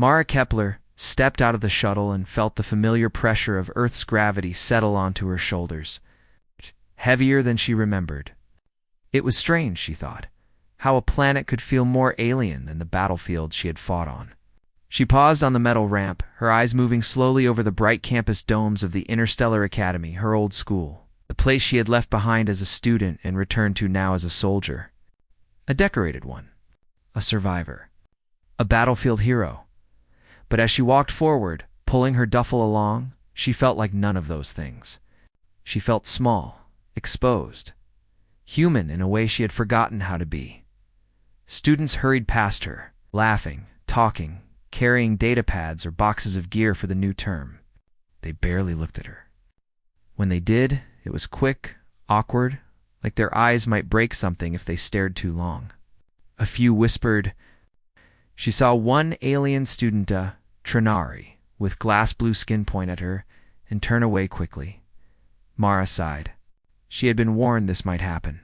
Mara Kepler stepped out of the shuttle and felt the familiar pressure of Earth's gravity settle onto her shoulders, heavier than she remembered. It was strange, she thought, how a planet could feel more alien than the battlefield she had fought on. She paused on the metal ramp, her eyes moving slowly over the bright campus domes of the Interstellar Academy, her old school, the place she had left behind as a student and returned to now as a soldier. A decorated one. A survivor. A battlefield hero. But as she walked forward, pulling her duffel along, she felt like none of those things. She felt small, exposed, human in a way she had forgotten how to be. Students hurried past her, laughing, talking, carrying data pads or boxes of gear for the new term. They barely looked at her. When they did, it was quick, awkward, like their eyes might break something if they stared too long. A few whispered. She saw one alien studenta, Trinari, with glass blue skin point at her, and turn away quickly. Mara sighed. She had been warned this might happen.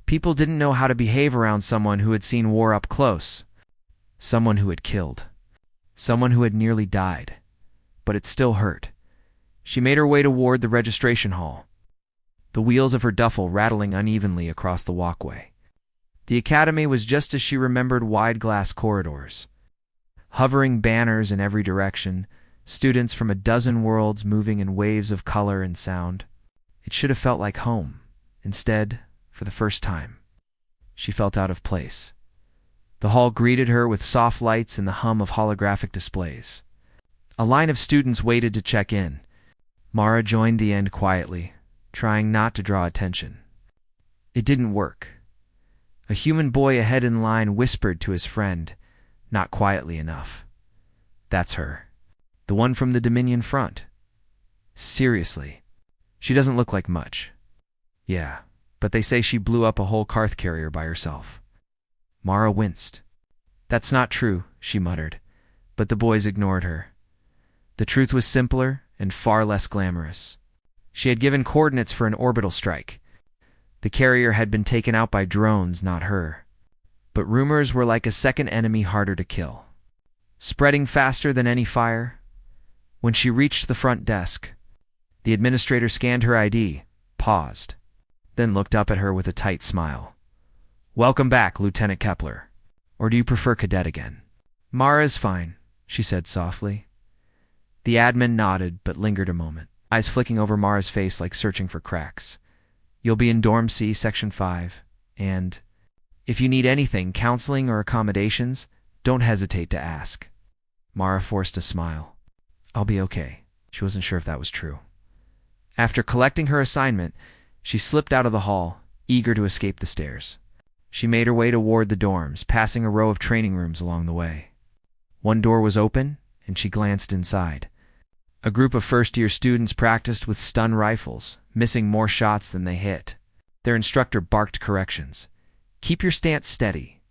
People didn't know how to behave around someone who had seen war up close. Someone who had killed. Someone who had nearly died. But it still hurt. She made her way toward the registration hall, the wheels of her duffel rattling unevenly across the walkway. The academy was just as she remembered, wide glass corridors. Hovering banners in every direction, students from a dozen worlds moving in waves of color and sound. It should have felt like home. Instead, for the first time, she felt out of place. The hall greeted her with soft lights and the hum of holographic displays. A line of students waited to check in. Mara joined the end quietly, trying not to draw attention. It didn't work. A human boy ahead in line whispered to his friend, not quietly enough. "That's her. The one from the Dominion front. Seriously. She doesn't look like much." "Yeah, but they say she blew up a whole Karth carrier by herself." Mara winced. "That's not true," she muttered, but the boys ignored her. The truth was simpler and far less glamorous. She had given coordinates for an orbital strike. The carrier had been taken out by drones, not her. But rumors were like a second enemy, harder to kill, spreading faster than any fire. When she reached the front desk, the administrator scanned her ID, paused, then looked up at her with a tight smile. "Welcome back, Lieutenant Kepler. Or do you prefer cadet again?" "Mara's fine," she said softly. The admin nodded, but lingered a moment, eyes flicking over Mara's face like searching for cracks. "You'll be in Dorm C, Section 5, and if you need anything, counseling or accommodations, don't hesitate to ask." Mara forced a smile. "I'll be okay." She wasn't sure if that was true. After collecting her assignment, she slipped out of the hall, eager to escape the stairs. She made her way toward the dorms, passing a row of training rooms along the way. One door was open, and she glanced inside. A group of first-year students practiced with stun rifles, missing more shots than they hit. Their instructor barked corrections. "Keep your stance steady.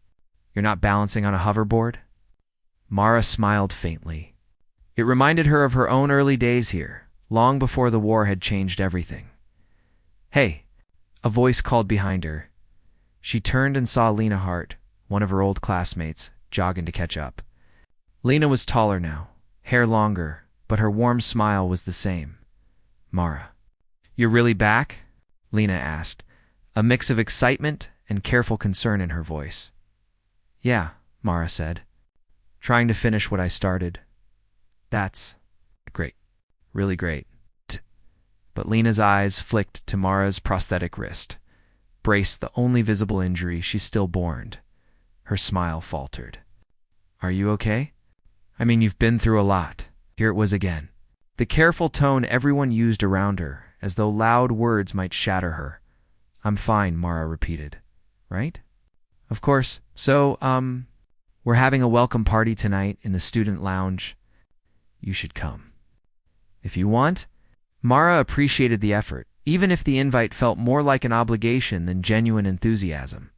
You're not balancing on a hoverboard?" Mara smiled faintly. It reminded her of her own early days here, long before the war had changed everything. "Hey!" A voice called behind her. She turned and saw Lena Hart, one of her old classmates, jogging to catch up. Lena was taller now, hair longer, but her warm smile was the same. "Mara, you're really back?" Lena asked, a mix of excitement and careful concern in her voice. "Yeah," Mara said, "trying to finish what I started." "That's great. Really great." But Lena's eyes flicked to Mara's prosthetic wrist, braced the only visible injury she still borne. Her smile faltered. "Are you okay? I mean, you've been through a lot." Here it was again. The careful tone everyone used around her, as though loud words might shatter her. "I'm fine," Mara repeated. "Right? Of course. So, we're having a welcome party tonight in the student lounge. You should come. If you want." Mara appreciated the effort, even if the invite felt more like an obligation than genuine enthusiasm.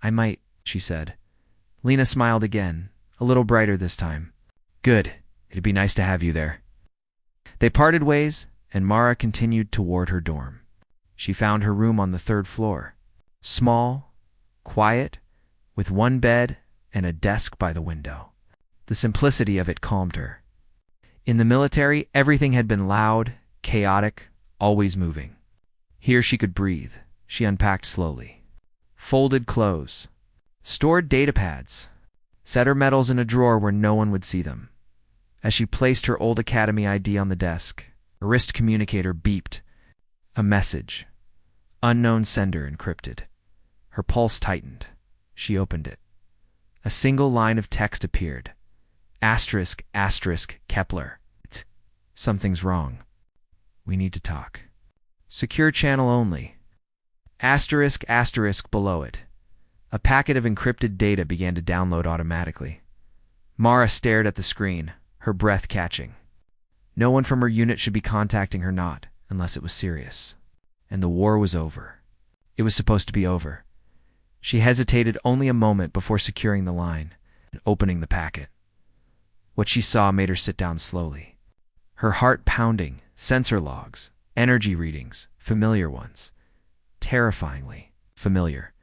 "I might," she said. Lena smiled again, a little brighter this time. "Good. It'd be nice to have you there." They parted ways, and Mara continued toward her dorm. She found her room on the 3rd floor. Small, quiet, with one bed and a desk by the window. The simplicity of it calmed her. In the military, everything had been loud, chaotic, always moving. Here she could breathe. She unpacked slowly. Folded clothes. Stored datapads. Set her medals in a drawer where no one would see them. As she placed her old academy ID on the desk, a wrist communicator beeped. A message. Unknown sender encrypted. Her pulse tightened. She opened it. A single line of text appeared. Asterisk, asterisk, Kepler. Something's wrong. We need to talk. Secure channel only. Asterisk, asterisk below it. A packet of encrypted data began to download automatically. Mara stared at the screen, her breath catching. No one from her unit should be contacting her, not unless it was serious. And the war was over. It was supposed to be over. She hesitated only a moment before securing the line and opening the packet. What she saw made her sit down slowly. Her heart pounding, sensor logs, energy readings, familiar ones. Terrifyingly familiar.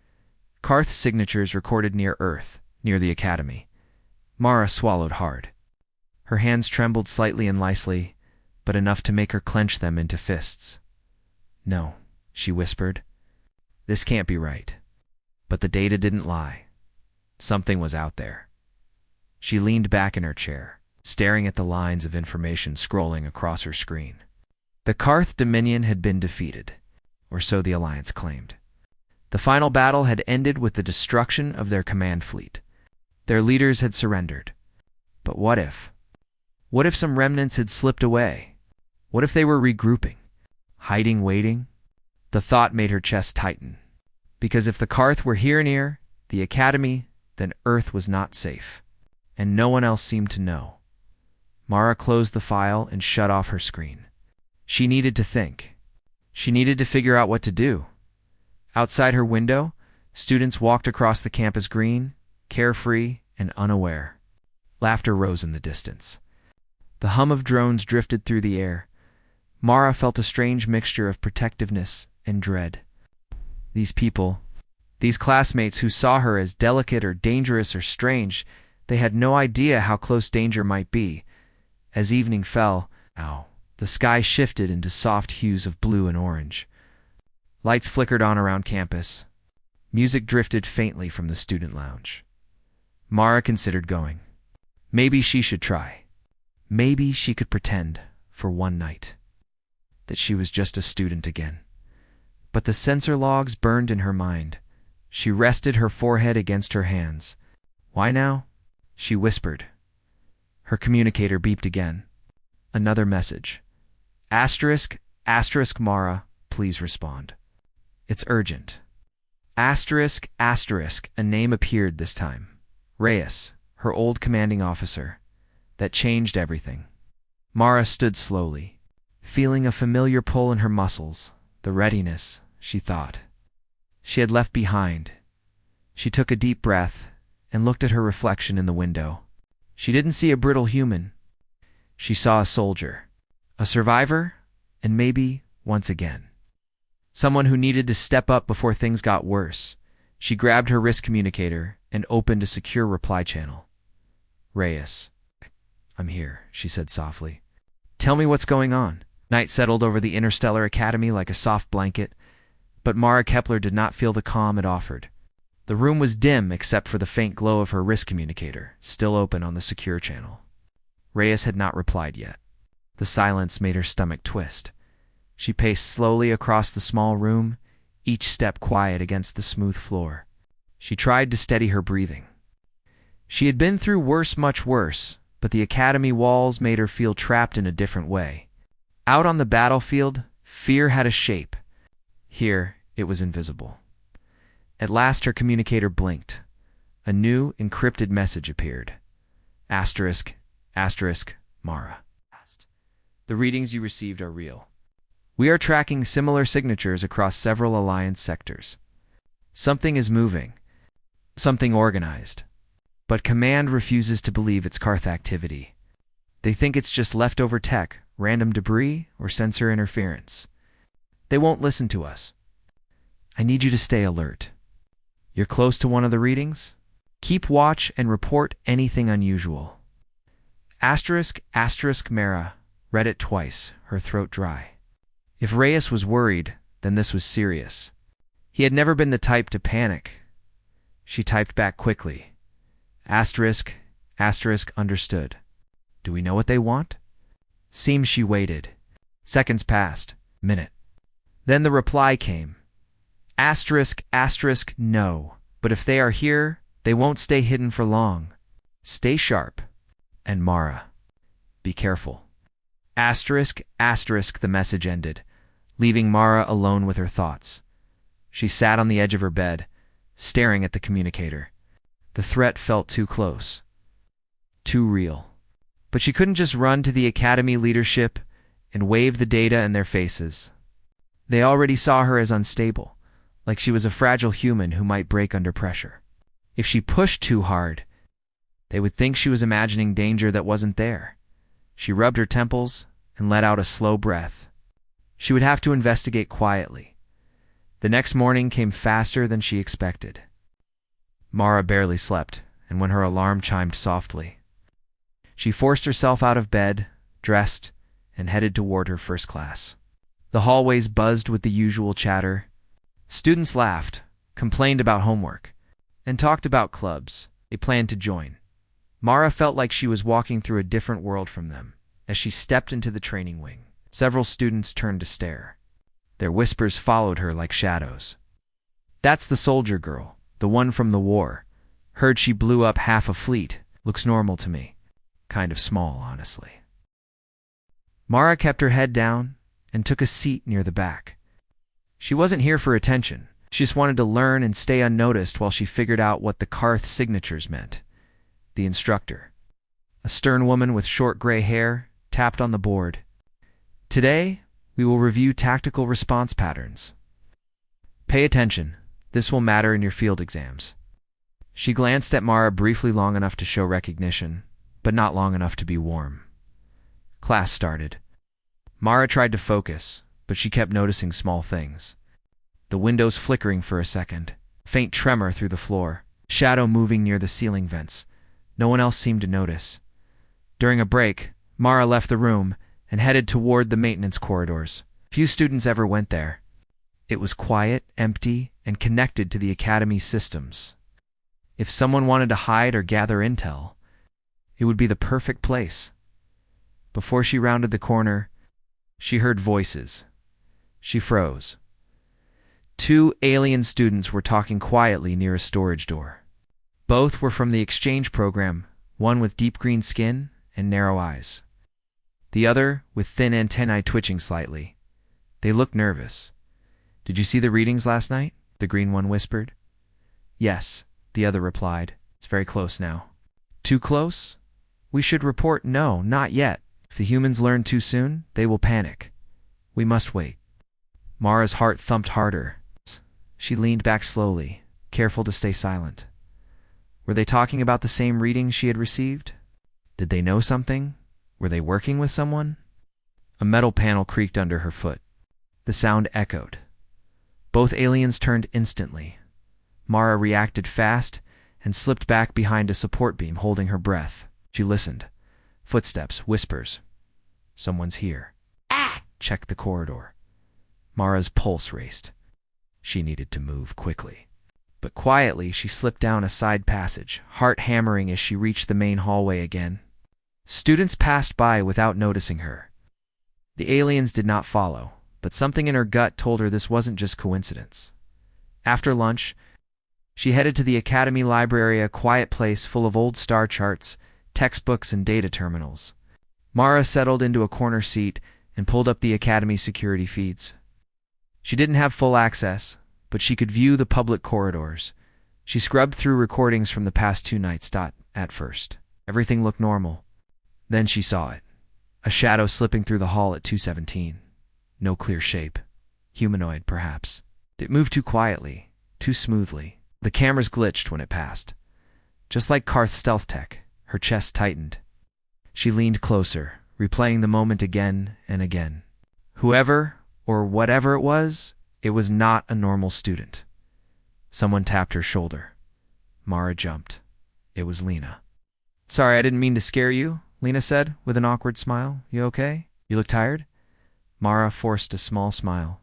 Karth's signatures recorded near Earth, near the Academy. Mara swallowed hard. Her hands trembled slightly and lightly, but enough to make her clench them into fists. No, she whispered. This can't be right. But the data didn't lie. Something was out there. She leaned back in her chair, staring at the lines of information scrolling across her screen. The Karth Dominion had been defeated, or so the Alliance claimed. The final battle had ended with the destruction of their command fleet. Their leaders had surrendered. But what if? What if some remnants had slipped away? What if they were regrouping? Hiding, waiting? The thought made her chest tighten. Because if the Karth were here near the Academy, then Earth was not safe. And no one else seemed to know. Mara closed the file and shut off her screen. She needed to think. She needed to figure out what to do. Outside her window, students walked across the campus green, carefree and unaware. Laughter rose in the distance. The hum of drones drifted through the air. Mara felt a strange mixture of protectiveness and dread. These people, these classmates who saw her as delicate or dangerous or strange, they had no idea how close danger might be. As evening fell, the sky shifted into soft hues of blue and orange. Lights flickered on around campus. Music drifted faintly from the student lounge. Mara considered going. Maybe she should try. Maybe she could pretend, for one night, that she was just a student again. But the sensor logs burned in her mind. She rested her forehead against her hands. Why now? She whispered. Her communicator beeped again. Another message. Asterisk, asterisk Mara, please respond. It's urgent. Asterisk, asterisk, a name appeared this time. Reyes, her old commanding officer. That changed everything. Mara stood slowly, feeling a familiar pull in her muscles, the readiness, she thought, she had left behind. She took a deep breath and looked at her reflection in the window. She didn't see a brittle human. She saw a soldier, a survivor, and maybe, once again, someone who needed to step up before things got worse. She grabbed her wrist communicator and opened a secure reply channel. Reyes. I'm here, she said softly. Tell me what's going on. Night settled over the Interstellar Academy like a soft blanket, but Mara Kepler did not feel the calm it offered. The room was dim except for the faint glow of her wrist communicator, still open on the secure channel. Reyes had not replied yet. The silence made her stomach twist. She paced slowly across the small room, each step quiet against the smooth floor. She tried to steady her breathing. She had been through worse, much worse, but the academy walls made her feel trapped in a different way. Out on the battlefield, fear had a shape. Here, it was invisible. At last her communicator blinked. A new, encrypted message appeared. Asterisk, asterisk, Mara. The readings you received are real. We are tracking similar signatures across several Alliance sectors. Something is moving. Something organized. But Command refuses to believe it's Karth activity. They think it's just leftover tech, random debris, or sensor interference. They won't listen to us. I need you to stay alert. You're close to one of the readings? Keep watch and report anything unusual. Mara read it twice, her throat dry. If Reyes was worried, then this was serious. He had never been the type to panic. She typed back quickly. Understood. Do we know what they want? Seems she waited. Seconds passed. Minute. Then the reply came. No. But if they are here, they won't stay hidden for long. Stay sharp. And Mara. Be careful. The message ended, leaving Mara alone with her thoughts. She sat on the edge of her bed, staring at the communicator. The threat felt too close. Too real. But she couldn't just run to the Academy leadership and wave the data in their faces. They already saw her as unstable, like she was a fragile human who might break under pressure. If she pushed too hard, they would think she was imagining danger that wasn't there. She rubbed her temples and let out a slow breath. She would have to investigate quietly. The next morning came faster than she expected. Mara barely slept, and when her alarm chimed softly, she forced herself out of bed, dressed, and headed toward her first class. The hallways buzzed with the usual chatter. Students laughed, complained about homework, and talked about clubs they planned to join. Mara felt like she was walking through a different world from them. As she stepped into the training wing, several students turned to stare. Their whispers followed her like shadows. That's the soldier girl, the one from the war. Heard she blew up half a fleet. Looks normal to me. Kind of small, honestly. Mara kept her head down and took a seat near the back. She wasn't here for attention. She just wanted to learn and stay unnoticed while she figured out what the Karth signatures meant. The instructor, a stern woman with short gray hair, tapped on the board. Today, we will review tactical response patterns. Pay attention. This will matter in your field exams. She glanced at Mara briefly, long enough to show recognition, but not long enough to be warm. Class started. Mara tried to focus, but she kept noticing small things. The windows flickering for a second, faint tremor through the floor, shadow moving near the ceiling vents. No one else seemed to notice. During a break, Mara left the room and headed toward the maintenance corridors. Few students ever went there. It was quiet, empty, and connected to the Academy's systems. If someone wanted to hide or gather intel, it would be the perfect place. Before she rounded the corner, she heard voices. She froze. Two alien students were talking quietly near a storage door. Both were from the exchange program, one with deep green skin and narrow eyes. The other with thin antennae twitching slightly. They looked nervous. Did you see the readings last night? The green one whispered. Yes, the other replied. It's very close now. Too close? We should report no, not yet. If the humans learn too soon, they will panic. We must wait. Mara's heart thumped harder. She leaned back slowly, careful to stay silent. Were they talking about the same readings she had received? Did they know something? Were they working with someone? A metal panel creaked under her foot. The sound echoed. Both aliens turned instantly. Mara reacted fast and slipped back behind a support beam, holding her breath. She listened. Footsteps, whispers. Someone's here. Checked the corridor. Mara's pulse raced. She needed to move quickly. But quietly, she slipped down a side passage, heart hammering as she reached the main hallway again. Students passed by without noticing her. The aliens did not follow, but something in her gut told her this wasn't just coincidence. After lunch, she headed to the Academy Library, a quiet place full of old star charts, textbooks, and data terminals. Mara settled into a corner seat and pulled up the Academy security feeds. She didn't have full access, but she could view the public corridors. She scrubbed through recordings from the past 2 nights. At first, everything looked normal. Then she saw it. A shadow slipping through the hall at 217. No clear shape. Humanoid, perhaps. It moved too quietly, too smoothly. The cameras glitched when it passed. Just like Karth's stealth tech, her chest tightened. She leaned closer, replaying the moment again and again. Whoever, or whatever it was not a normal student. Someone tapped her shoulder. Mara jumped. It was Lena. Sorry, I didn't mean to scare you. Lena said, with an awkward smile. You okay? You look tired? Mara forced a small smile.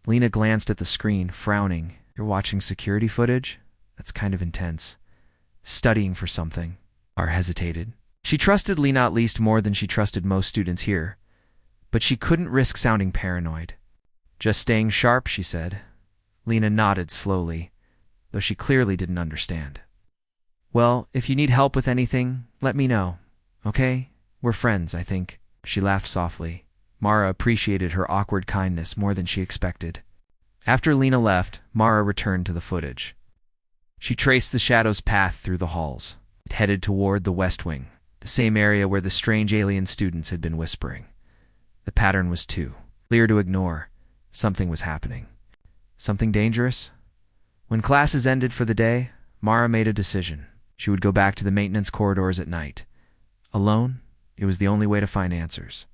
Lena glanced at the screen, frowning. You're watching security footage? That's kind of intense. Studying for something. Mara hesitated. She trusted Lena at least more than she trusted most students here, but she couldn't risk sounding paranoid. Just staying sharp, she said. Lena nodded slowly, though she clearly didn't understand. Well, if you need help with anything, let me know, okay? We're friends, I think. She laughed softly. Mara appreciated her awkward kindness more than she expected. After Lena left, Mara returned to the footage. She traced the shadow's path through the halls. It headed toward the West Wing, the same area where the strange alien students had been whispering. The pattern was too clear to ignore. Something was happening. Something dangerous? When classes ended for the day, Mara made a decision. She would go back to the maintenance corridors at night. Alone, it was the only way to find answers.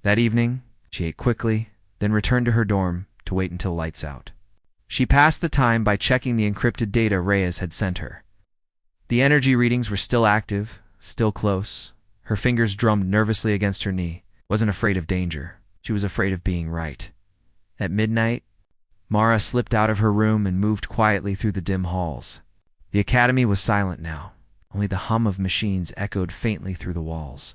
That evening, she ate quickly, then returned to her dorm to wait until lights out. She passed the time by checking the encrypted data Reyes had sent her. The energy readings were still active, still close. Her fingers drummed nervously against her knee. Wasn't afraid of danger. She was afraid of being right. At midnight, Mara slipped out of her room and moved quietly through the dim halls. The academy was silent now. Only the hum of machines echoed faintly through the walls.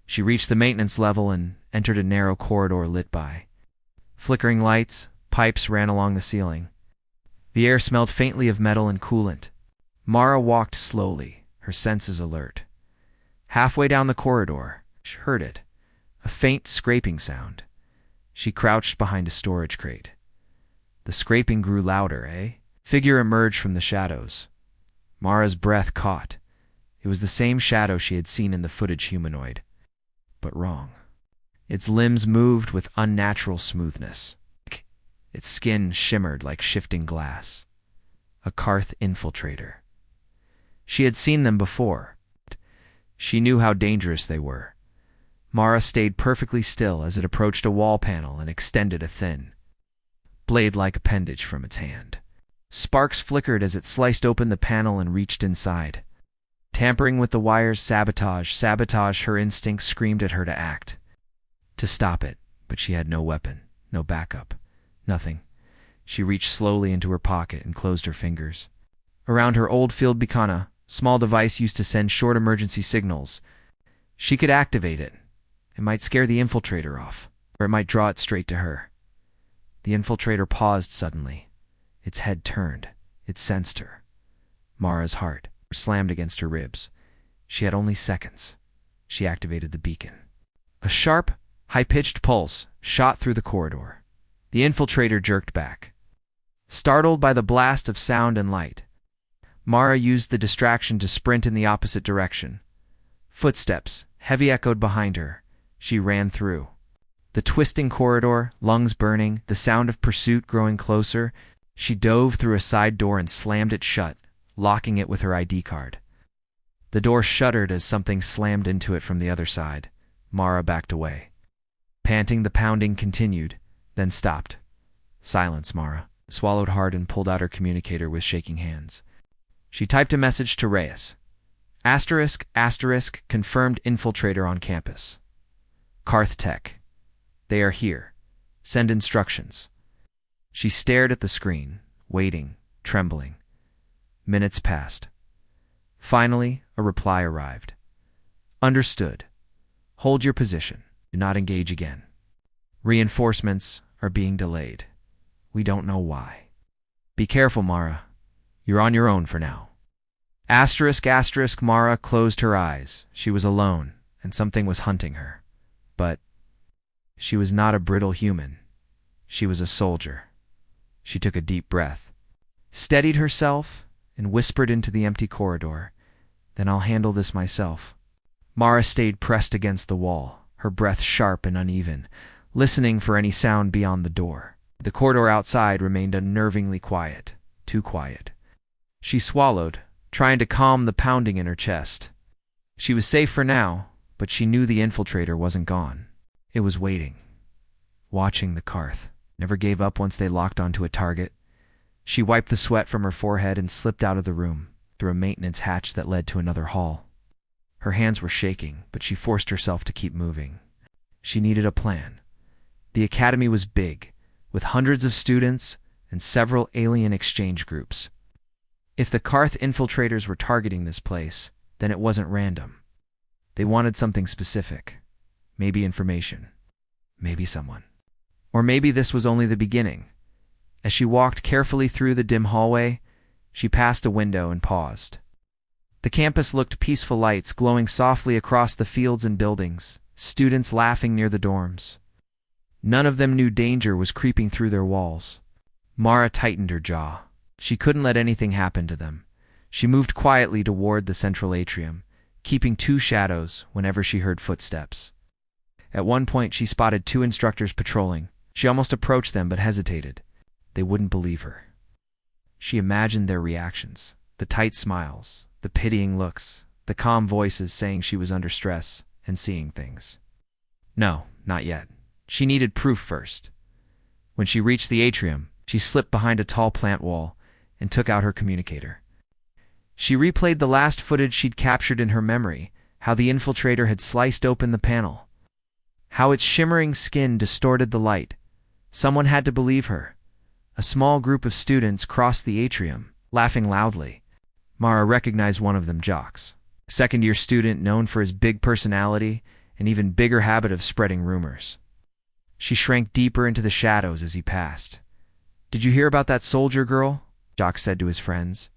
She reached the maintenance level and entered a narrow corridor lit by flickering lights. Pipes ran along the ceiling. The air smelled faintly of metal and coolant. Mara walked slowly, her senses alert. Halfway down the corridor, she heard it, a faint scraping sound. She crouched behind a storage crate. The scraping grew louder, Figure emerged from the shadows. Mara's breath caught. It was the same shadow she had seen in the footage humanoid. But wrong. Its limbs moved with unnatural smoothness. Its skin shimmered like shifting glass. A Karth infiltrator. She had seen them before. She knew how dangerous they were. Mara stayed perfectly still as it approached a wall panel and extended a thin, blade-like appendage from its hand. Sparks flickered as it sliced open the panel and reached inside. Tampering with the wires, sabotage, her instincts screamed at her to act. To stop it, but she had no weapon, no backup. Nothing. She reached slowly into her pocket and closed her fingers. Around her old field beacon, small device used to send short emergency signals. She could activate it. It might scare the infiltrator off, or it might draw it straight to her. The infiltrator paused suddenly. Its head turned. It sensed her. Mara's heart slammed against her ribs. She had only seconds. She activated the beacon. A sharp, high-pitched pulse shot through the corridor. The infiltrator jerked back. Startled by the blast of sound and light, Mara used the distraction to sprint in the opposite direction. Footsteps, heavy echoed behind her. She ran through. The twisting corridor, lungs burning, the sound of pursuit growing closer. She dove through a side door and slammed it shut, locking it with her ID card. The door shuddered as something slammed into it from the other side. Mara backed away. Panting, the pounding continued, then stopped. Silence, Mara swallowed hard and pulled out her communicator with shaking hands. She typed a message to Reyes. Asterisk, confirmed infiltrator on campus. Karth Tech. They are here. Send instructions. She stared at the screen, waiting, trembling. Minutes passed. Finally, a reply arrived. Understood. Hold your position. Do not engage again. Reinforcements are being delayed. We don't know why. Be careful, Mara. You're on your own for now. Asterisk, Mara closed her eyes. She was alone, and something was hunting her. But she was not a brittle human. She was a soldier. She took a deep breath, steadied herself, and whispered into the empty corridor. Then I'll handle this myself. Mara stayed pressed against the wall, her breath sharp and uneven, listening for any sound beyond the door. The corridor outside remained unnervingly quiet, too quiet. She swallowed, trying to calm the pounding in her chest. She was safe for now, but she knew the infiltrator wasn't gone. It was waiting, watching the Karth. Never gave up once they locked onto a target. She wiped the sweat from her forehead and slipped out of the room, through a maintenance hatch that led to another hall. Her hands were shaking, but she forced herself to keep moving. She needed a plan. The academy was big, with hundreds of students and several alien exchange groups. If the Karth infiltrators were targeting this place, then it wasn't random. They wanted something specific. Maybe information. Maybe someone. Or maybe this was only the beginning. As she walked carefully through the dim hallway, she passed a window and paused. The campus looked peaceful, lights glowing softly across the fields and buildings, students laughing near the dorms. None of them knew danger was creeping through their walls. Mara tightened her jaw. She couldn't let anything happen to them. She moved quietly toward the central atrium, keeping two shadows whenever she heard footsteps. At one point, she spotted two instructors patrolling. She almost approached them but hesitated. They wouldn't believe her. She imagined their reactions, the tight smiles, the pitying looks, the calm voices saying she was under stress and seeing things. No, not yet. She needed proof first. When she reached the atrium, she slipped behind a tall plant wall and took out her communicator. She replayed the last footage she'd captured in her memory, how the infiltrator had sliced open the panel, how its shimmering skin distorted the light. Someone had to believe her. A small group of students crossed the atrium, laughing loudly. Mara recognized one of them, Jocks, a second-year student known for his big personality and even bigger habit of spreading rumors. She shrank deeper into the shadows as he passed. "Did you hear about that soldier girl?" Jock said to his friends.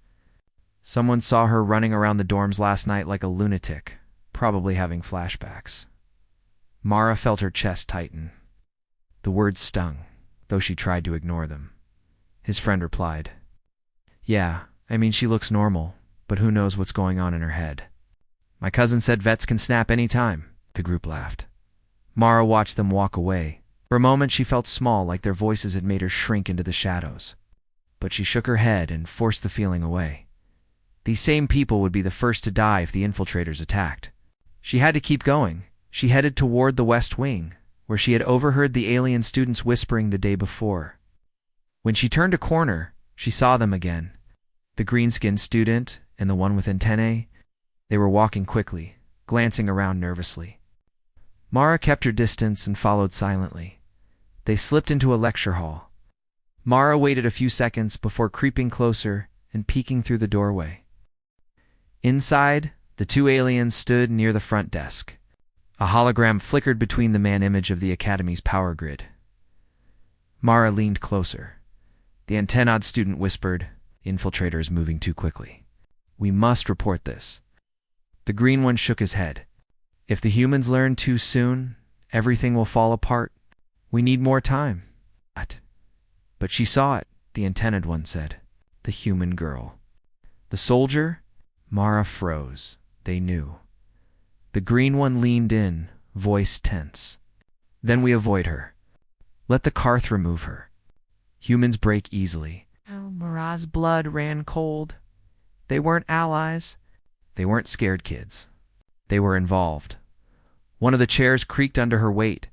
"Someone saw her running around the dorms last night like a lunatic, probably having flashbacks." Mara felt her chest tighten. The words stung, though she tried to ignore them. His friend replied, "Yeah, I mean she looks normal, but who knows what's going on in her head." "My cousin said vets can snap any time," the group laughed. Mara watched them walk away. For a moment she felt small, like their voices had made her shrink into the shadows. But she shook her head and forced the feeling away. These same people would be the first to die if the infiltrators attacked. She had to keep going. She headed toward the West Wing, where she had overheard the alien students whispering the day before. When she turned a corner, she saw them again. The green-skinned student and the one with antennae. They were walking quickly, glancing around nervously. Mara kept her distance and followed silently. They slipped into a lecture hall. Mara waited a few seconds before creeping closer and peeking through the doorway. Inside, the two aliens stood near the front desk. A hologram flickered between the man image of the Academy's power grid. Mara leaned closer. The antennaed student whispered, "The infiltrator is moving too quickly. We must report this." The green one shook his head. "If the humans learn too soon, everything will fall apart. We need more time." But she saw it, the antennaed one said. The human girl. The soldier? Mara froze. They knew. The green one leaned in, voice tense. "Then we avoid her. Let the Karth remove her. Humans break easily." Mara's blood ran cold. They weren't allies. They weren't scared kids. They were involved. One of the chairs creaked under her weight.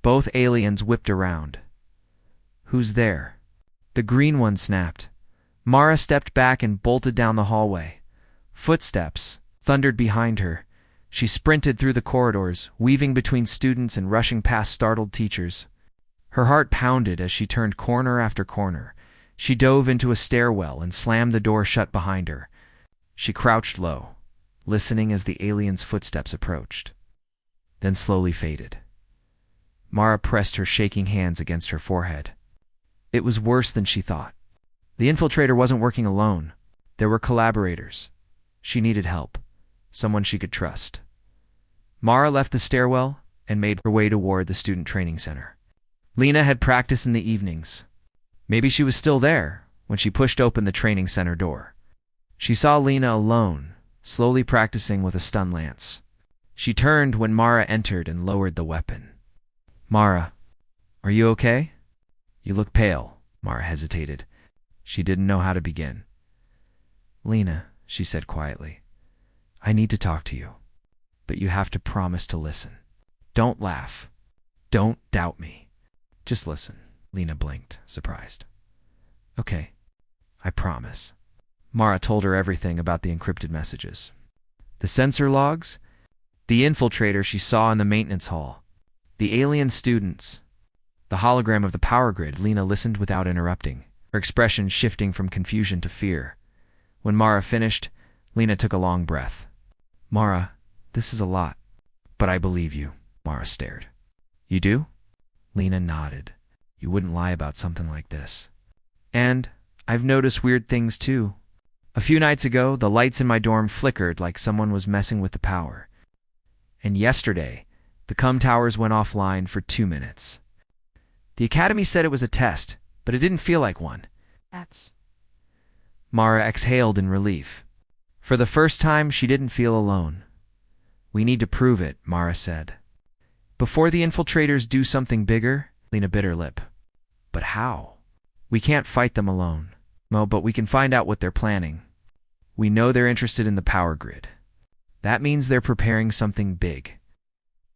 Both aliens whipped around. "Who's there?" The green one snapped. Mara stepped back and bolted down the hallway. Footsteps thundered behind her. She sprinted through the corridors, weaving between students and rushing past startled teachers. Her heart pounded as she turned corner after corner. She dove into a stairwell and slammed the door shut behind her. She crouched low, listening as the alien's footsteps approached, then slowly faded. Mara pressed her shaking hands against her forehead. It was worse than she thought. The infiltrator wasn't working alone. There were collaborators. She needed help, someone she could trust. Mara left the stairwell and made her way toward the student training center. Lena had practice in the evenings. Maybe she was still there when she pushed open the training center door. She saw Lena alone, slowly practicing with a stun lance. She turned when Mara entered and lowered the weapon. "Mara, are you okay? You look pale." Mara hesitated. She didn't know how to begin. "Lena," she said quietly, "I need to talk to you, but you have to promise to listen. Don't laugh. Don't doubt me. Just listen." Lena blinked, surprised. "Okay, I promise." Mara told her everything about the encrypted messages. The sensor logs? The infiltrator she saw in the maintenance hall. The alien students. The hologram of the power grid. Lena listened without interrupting, her expression shifting from confusion to fear. When Mara finished, Lena took a long breath. Mara, this is a lot. But I believe you. Mara stared. You do? Lena nodded. You wouldn't lie about something like this. And I've noticed weird things too. A few nights ago, the lights in my dorm flickered like someone was messing with the power. And yesterday, the comm towers went offline for 2 minutes. The academy said it was a test, but it didn't feel like one. Mara exhaled in relief. For the first time, she didn't feel alone. We need to prove it, Mara said. Before the infiltrators do something bigger, Lena bit her lip. But how? We can't fight them alone. No, but we can find out what they're planning. We know they're interested in the power grid. That means they're preparing something big.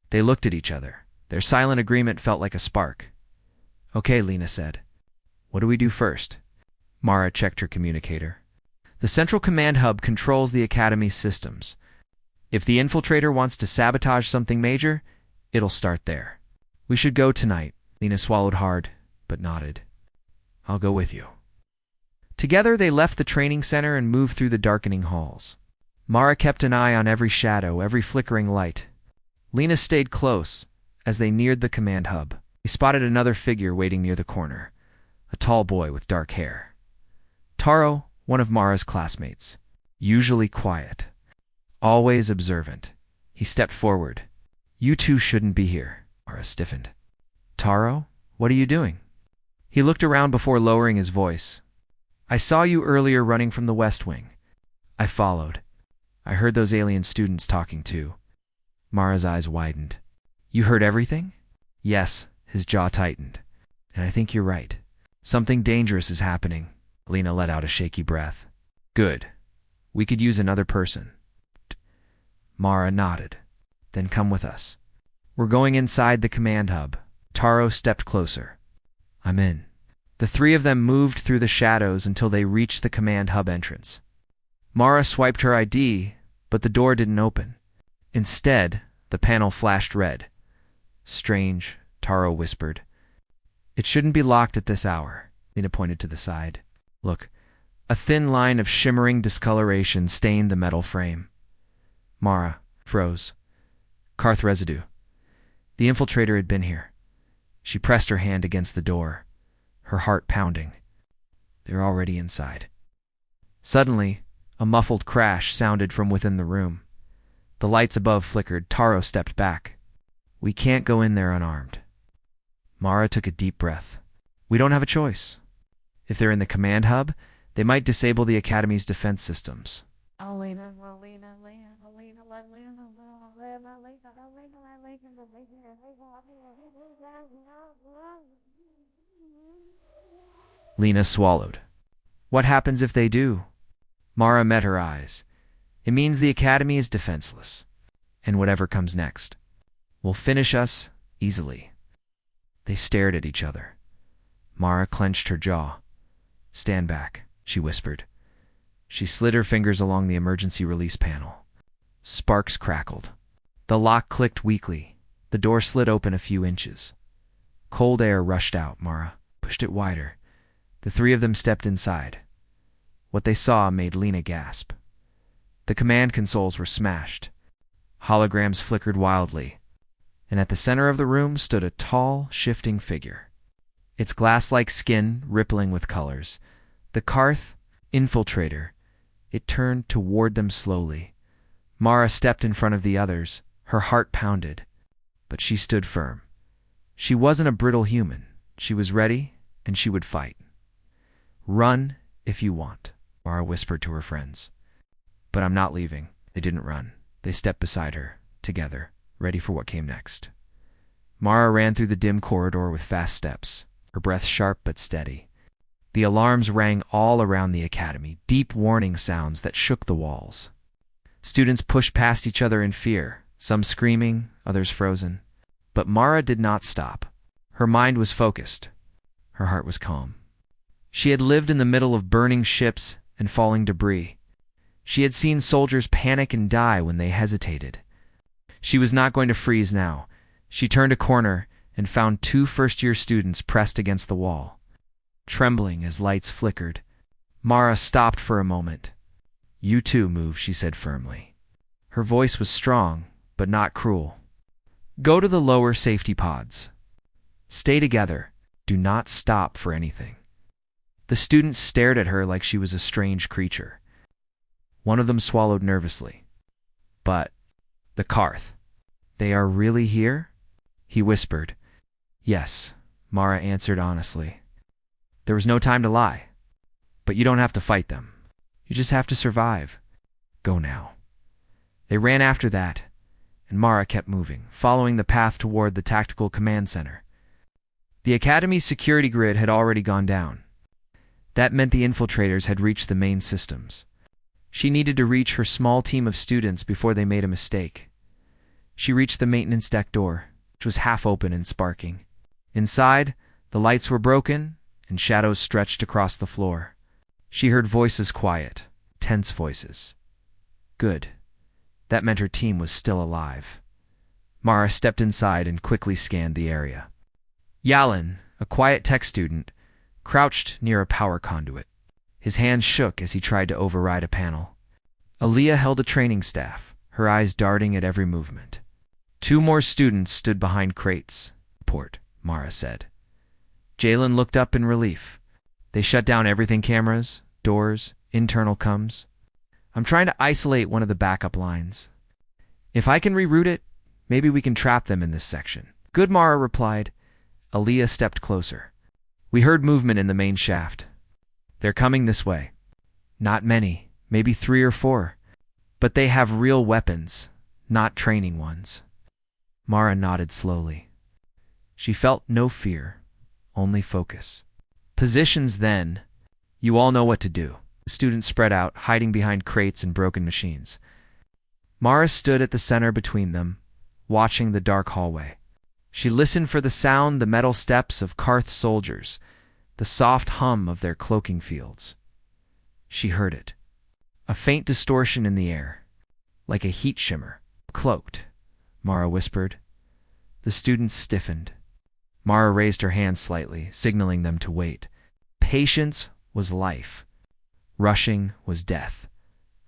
They looked at each other. Their silent agreement felt like a spark. Okay, Lena said. What do we do first? Mara checked her communicator. The central command hub controls the academy's systems. If the infiltrator wants to sabotage something major, it'll start there. We should go tonight. Lena swallowed hard, but nodded. I'll go with you. Together they left the training center and moved through the darkening halls. Mara kept an eye on every shadow, every flickering light. Lena stayed close. As they neared the command hub, he spotted another figure waiting near the corner, a tall boy with dark hair. Taro, one of Mara's classmates, usually quiet, always observant. He stepped forward. You two shouldn't be here. Mara stiffened. Taro, what are you doing? He looked around before lowering his voice. I saw you earlier running from the West Wing. I followed. I heard those alien students talking too. Mara's eyes widened. You heard everything? Yes, his jaw tightened. And I think you're right. Something dangerous is happening. Lena let out a shaky breath. Good. We could use another person. Mara nodded. Then come with us. We're going inside the command hub. Taro stepped closer. I'm in. The three of them moved through the shadows until they reached the command hub entrance. Mara swiped her ID, but the door didn't open. Instead, the panel flashed red. Strange, Taro whispered. It shouldn't be locked at this hour. Lena pointed to the side. Look, a thin line of shimmering discoloration stained the metal frame. Mara froze. Karth residue. The infiltrator had been here. She pressed her hand against the door, her heart pounding. They're already inside. Suddenly, a muffled crash sounded from within the room. The lights above flickered. Taro stepped back. We can't go in there unarmed. Mara took a deep breath. We don't have a choice. If they're in the command hub, they might disable the Academy's defense systems. Lena swallowed. What happens if they do? Mara met her eyes. It means the Academy is defenseless, and whatever comes next will finish us easily. They stared at each other. Mara clenched her jaw. Stand back, she whispered. She slid her fingers along the emergency release panel. Sparks crackled. The lock clicked weakly. The door slid open a few inches. Cold air rushed out. Mara pushed it wider. The three of them stepped inside. What they saw made Lena gasp. The command consoles were smashed. Holograms flickered wildly. And at the center of the room stood a tall, shifting figure. Its glass-like skin rippling with colors. The Karth infiltrator. It turned toward them slowly. Mara stepped in front of the others. Her heart pounded. But she stood firm. She wasn't a brittle human. She was ready, and she would fight. Run if you want, Mara whispered to her friends. But I'm not leaving. They didn't run. They stepped beside her, together, ready for what came next. Mara ran through the dim corridor with fast steps, her breath sharp but steady. The alarms rang all around the academy, deep warning sounds that shook the walls. Students pushed past each other in fear, some screaming, others frozen. But Mara did not stop. Her mind was focused. Her heart was calm. She had lived in the middle of burning ships and falling debris. She had seen soldiers panic and die when they hesitated. She was not going to freeze now. She turned a corner and found two first-year students pressed against the wall, trembling as lights flickered. Mara stopped for a moment. "You too move," she said firmly. Her voice was strong, but not cruel. "Go to the lower safety pods. Stay together. Do not stop for anything." The students stared at her like she was a strange creature. One of them swallowed nervously. "But the Karth, they are really here?" he whispered. "Yes," Mara answered honestly. There was no time to lie. "But you don't have to fight them. You just have to survive. Go now." They ran after that, and Mara kept moving, following the path toward the tactical command center. The Academy's security grid had already gone down. That meant the infiltrators had reached the main systems. She needed to reach her small team of students before they made a mistake. She reached the maintenance deck door, which was half open and sparking. Inside, the lights were broken, and shadows stretched across the floor. She heard voices quiet, tense voices. Good. That meant her team was still alive. Mara stepped inside and quickly scanned the area. Yalin, a quiet tech student, crouched near a power conduit. His hands shook as he tried to override a panel. Aaliyah held a training staff, her eyes darting at every movement. Two more students stood behind crates. "Port," Mara said. Jalen looked up in relief. "They shut down everything: cameras, doors, internal comms. I'm trying to isolate one of the backup lines. If I can reroute it, maybe we can trap them in this section." "Good," Mara replied. Aaliyah stepped closer. "We heard movement in the main shaft. They're coming this way. Not many, maybe 3 or 4. But they have real weapons, not training ones." Mara nodded slowly. She felt no fear, only focus. "Positions then. You all know what to do." The students spread out, hiding behind crates and broken machines. Mara stood at the center between them, watching the dark hallway. She listened for the sound, the metal steps of Karth soldiers, the soft hum of their cloaking fields. She heard it. A faint distortion in the air, like a heat shimmer. "Cloaked," Mara whispered. The students stiffened. Mara raised her hand slightly, signaling them to wait. Patience was life. Rushing was death.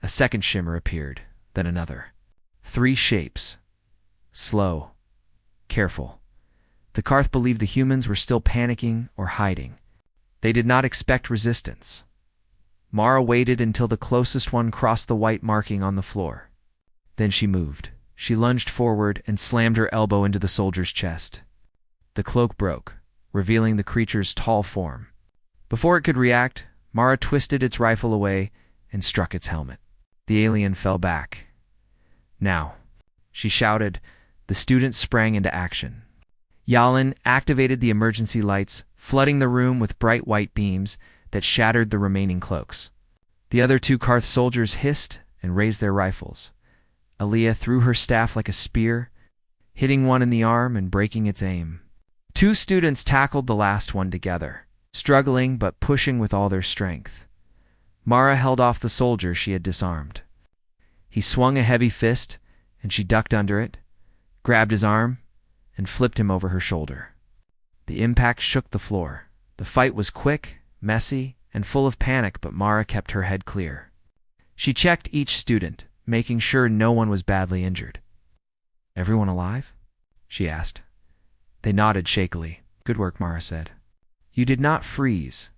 A second shimmer appeared, then another. 3 shapes. Slow. Careful. The Karth believed the humans were still panicking or hiding. They did not expect resistance. Mara waited until the closest one crossed the white marking on the floor. Then she moved. She lunged forward and slammed her elbow into the soldier's chest. The cloak broke, revealing the creature's tall form. Before it could react, Mara twisted its rifle away and struck its helmet. The alien fell back. "Now," she shouted. The students sprang into action. Yalin activated the emergency lights, flooding the room with bright white beams that shattered the remaining cloaks. The other 2 Karth soldiers hissed and raised their rifles. Aaliyah threw her staff like a spear, hitting one in the arm and breaking its aim. 2 students tackled the last one together, struggling but pushing with all their strength. Mara held off the soldier she had disarmed. He swung a heavy fist, and she ducked under it, grabbed his arm, and flipped him over her shoulder. The impact shook the floor. The fight was quick, messy, and full of panic, but Mara kept her head clear. She checked each student, making sure no one was badly injured. "Everyone alive?" she asked. They nodded shakily. "Good work," Mara said. "You did not freeze.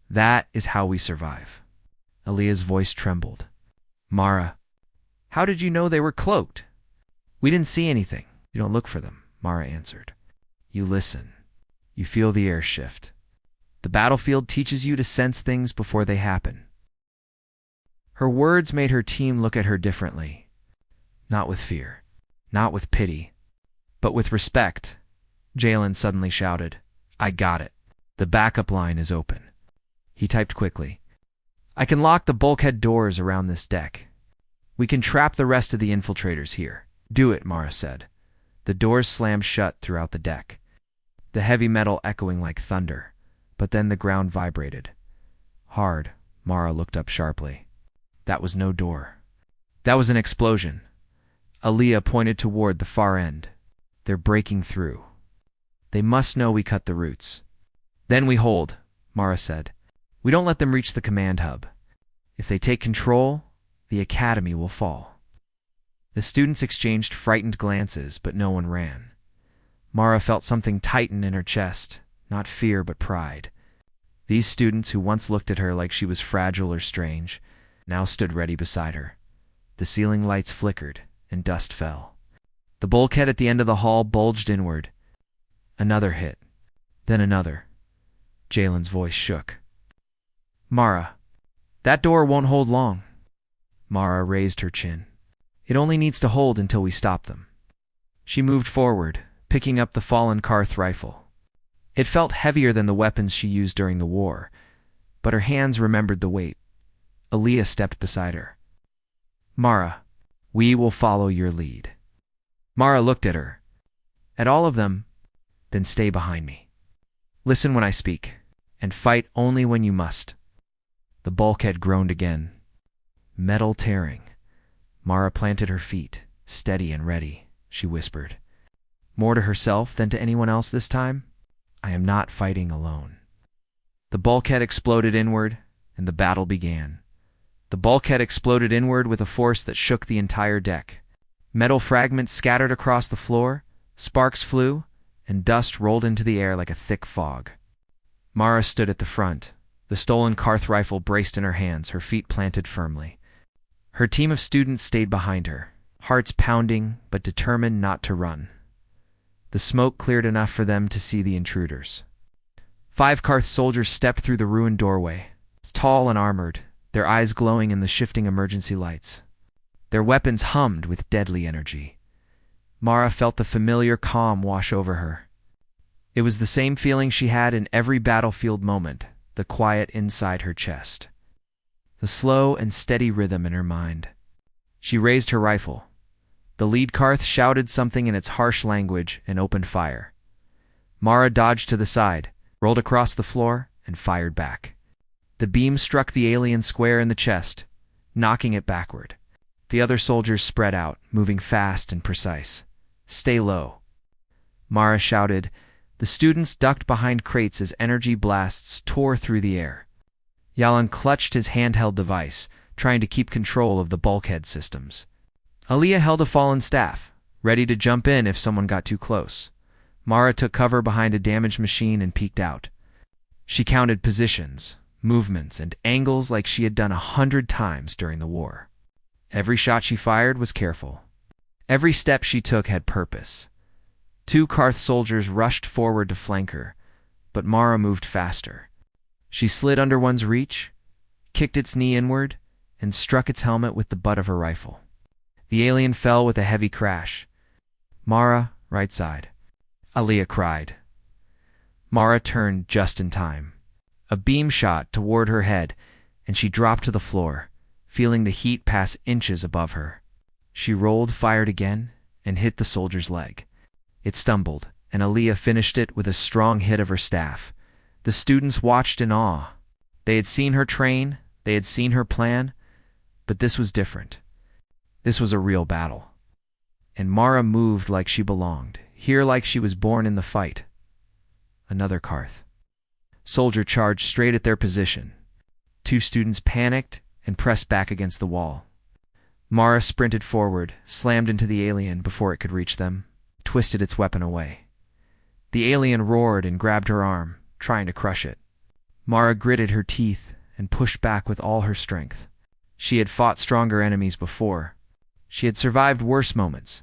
That is how we survive." Aaliyah's voice trembled. "Mara, how did you know they were cloaked?" "We didn't see anything." "You don't look for them," Mara answered. "You listen. You feel the air shift. The battlefield teaches you to sense things before they happen." Her words made her team look at her differently. Not with fear, not with pity, but with respect. Jalen suddenly shouted, "I got it. The backup line is open." He typed quickly. "I can lock the bulkhead doors around this deck. We can trap the rest of the infiltrators here." "Do it," Mara said. The doors slammed shut throughout the deck, the heavy metal echoing like thunder, but then the ground vibrated. Hard. Mara looked up sharply. That was no door. That was an explosion. Aaliyah pointed toward the far end. They're breaking through. They must know we cut the roots. Then we hold, Mara said. We don't let them reach the command hub. If they take control, the academy will fall. The students exchanged frightened glances, but no one ran. Mara felt something tighten in her chest, not fear but pride. These students who once looked at her like she was fragile or strange, now stood ready beside her. The ceiling lights flickered, and dust fell. The bulkhead at the end of the hall bulged inward. Another hit. Then another. Jalen's voice shook. Mara, that door won't hold long. Mara raised her chin. It only needs to hold until we stop them. She moved forward, picking up the fallen Karth rifle. It felt heavier than the weapons she used during the war, but her hands remembered the weight. Aaliyah stepped beside her. Mara, we will follow your lead. Mara looked at her. At all of them, then stay behind me. Listen when I speak, and fight only when you must. The bulkhead groaned again. Metal tearing. Mara planted her feet, steady and ready, she whispered. More to herself than to anyone else this time? I am not fighting alone. The bulkhead exploded inward, and the battle began. The bulkhead exploded inward with a force that shook the entire deck. Metal fragments scattered across the floor, sparks flew, and dust rolled into the air like a thick fog. Mara stood at the front, the stolen Karth rifle braced in her hands, her feet planted firmly. Her team of students stayed behind her, hearts pounding but determined not to run. The smoke cleared enough for them to see the intruders. 5 Karth soldiers stepped through the ruined doorway, tall and armored, their eyes glowing in the shifting emergency lights. Their weapons hummed with deadly energy. Mara felt the familiar calm wash over her. It was the same feeling she had in every battlefield moment, the quiet inside her chest. The slow and steady rhythm in her mind. She raised her rifle. The lead Karth shouted something in its harsh language and opened fire. Mara dodged to the side, rolled across the floor, and fired back. The beam struck the alien square in the chest, knocking it backward. The other soldiers spread out, moving fast and precise. Stay low. Mara shouted. The students ducked behind crates as energy blasts tore through the air. Yalan clutched his handheld device, trying to keep control of the bulkhead systems. Aaliyah held a fallen staff, ready to jump in if someone got too close. Mara took cover behind a damaged machine and peeked out. She counted positions, movements, and angles like she had done 100 times during the war. Every shot she fired was careful. Every step she took had purpose. 2 Karth soldiers rushed forward to flank her, but Mara moved faster. She slid under one's reach, kicked its knee inward, and struck its helmet with the butt of her rifle. The alien fell with a heavy crash. Mara, right side. Aaliyah cried. Mara turned just in time. A beam shot toward her head, and she dropped to the floor, feeling the heat pass inches above her. She rolled, fired again, and hit the soldier's leg. It stumbled, and Aaliyah finished it with a strong hit of her staff. The students watched in awe. They had seen her train, they had seen her plan, but this was different. This was a real battle. And Mara moved like she belonged, here like she was born in the fight. Another Karth. Soldier charged straight at their position. 2 students panicked and pressed back against the wall. Mara sprinted forward, slammed into the alien before it could reach them, twisted its weapon away. The alien roared and grabbed her arm, trying to crush it. Mara gritted her teeth and pushed back with all her strength. She had fought stronger enemies before. She had survived worse moments.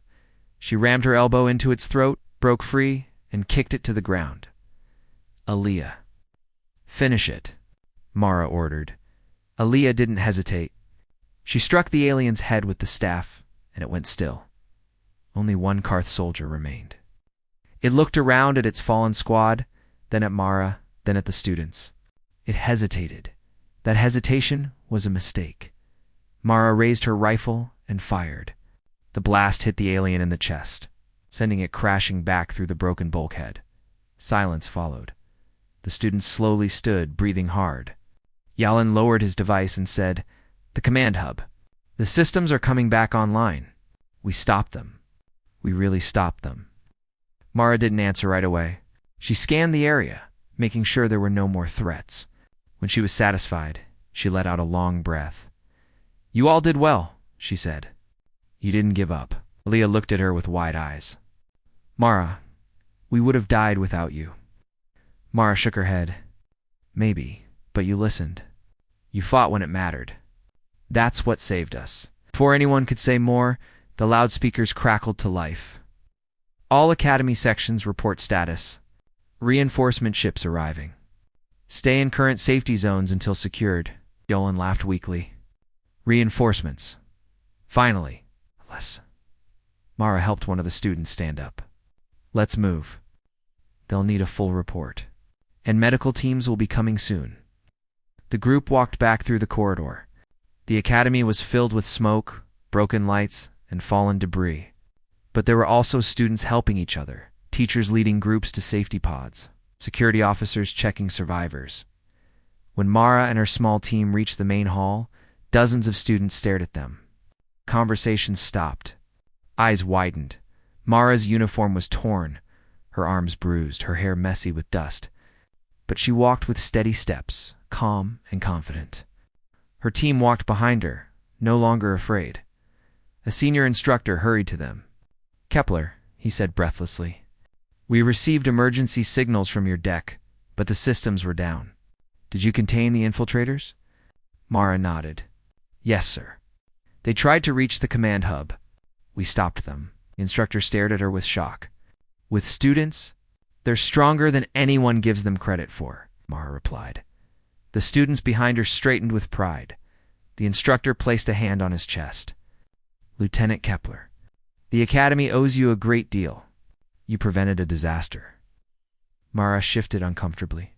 She rammed her elbow into its throat, broke free, and kicked it to the ground. Aaliyah. Finish it, Mara ordered. Aaliyah didn't hesitate. She struck the alien's head with the staff, and it went still. Only 1 Karth soldier remained. It looked around at its fallen squad, then at Mara, then at the students. It hesitated. That hesitation was a mistake. Mara raised her rifle and fired. The blast hit the alien in the chest, sending it crashing back through the broken bulkhead. Silence followed. The students slowly stood, breathing hard. Yalan lowered his device and said, "The command hub. The systems are coming back online. We stopped them. We really stopped them. Mara didn't answer right away. She scanned the area, making sure there were no more threats. When she was satisfied, she let out a long breath. You all did well, she said. You didn't give up. Leah looked at her with wide eyes. Mara, we would have died without you. Mara shook her head. Maybe, but you listened. You fought when it mattered. That's what saved us. Before anyone could say more, the loudspeakers crackled to life. All Academy sections report status. Reinforcement ships arriving. Stay in current safety zones until secured. Yolan laughed weakly. Reinforcements. Finally. Mara helped one of the students stand up. Let's move. They'll need a full report. And medical teams will be coming soon. The group walked back through the corridor. The academy was filled with smoke, broken lights, and fallen debris. But there were also students helping each other, teachers leading groups to safety pods, security officers checking survivors. When Mara and her small team reached the main hall, dozens of students stared at them. Conversations stopped. Eyes widened. Mara's uniform was torn, her arms bruised, her hair messy with dust. But she walked with steady steps, calm and confident. Her team walked behind her, no longer afraid. A senior instructor hurried to them. Kepler, he said breathlessly. We received emergency signals from your deck, but the systems were down. Did you contain the infiltrators? Mara nodded. Yes, sir. They tried to reach the command hub. We stopped them. The instructor stared at her with shock. With students, they're stronger than anyone gives them credit for, Mara replied. The students behind her straightened with pride. The instructor placed a hand on his chest. Lieutenant Kepler, the Academy owes you a great deal. You prevented a disaster. Mara shifted uncomfortably.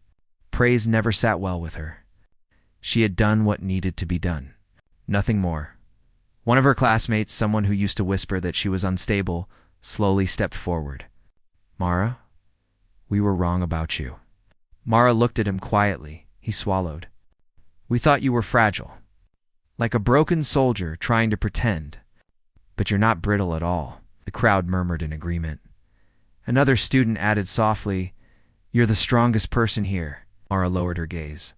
Praise never sat well with her. She had done what needed to be done. Nothing more. One of her classmates, someone who used to whisper that she was unstable, slowly stepped forward. Mara, we were wrong about you. Mara looked at him quietly. He swallowed. We thought you were fragile. Like a broken soldier trying to pretend. But you're not brittle at all, the crowd murmured in agreement. Another student added softly, You're the strongest person here. Mara lowered her gaze.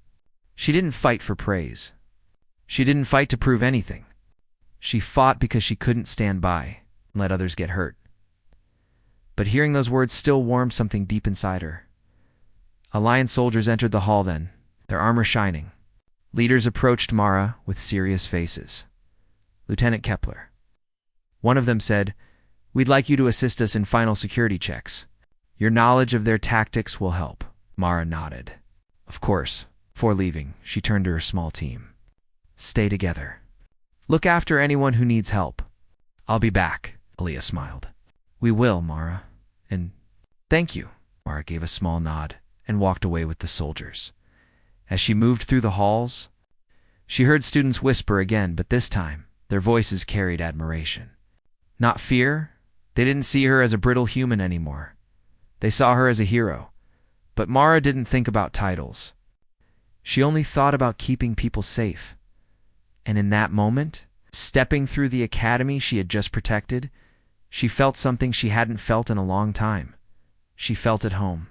She didn't fight for praise. She didn't fight to prove anything. She fought because she couldn't stand by and let others get hurt. But hearing those words still warmed something deep inside her. Alliance soldiers entered the hall then, their armor shining. Leaders approached Mara with serious faces. Lieutenant Kepler. One of them said, We'd like you to assist us in final security checks. Your knowledge of their tactics will help. Mara nodded. Of course. Before leaving, she turned to her small team. Stay together. Look after anyone who needs help. I'll be back, Aaliyah smiled. We will, Mara. And thank you. Mara gave a small nod and walked away with the soldiers. As she moved through the halls, she heard students whisper again, but this time, their voices carried admiration. Not fear. They didn't see her as a brittle human anymore. They saw her as a hero. But Mara didn't think about titles. She only thought about keeping people safe. And in that moment, stepping through the academy she had just protected, she felt something she hadn't felt in a long time. She felt at home.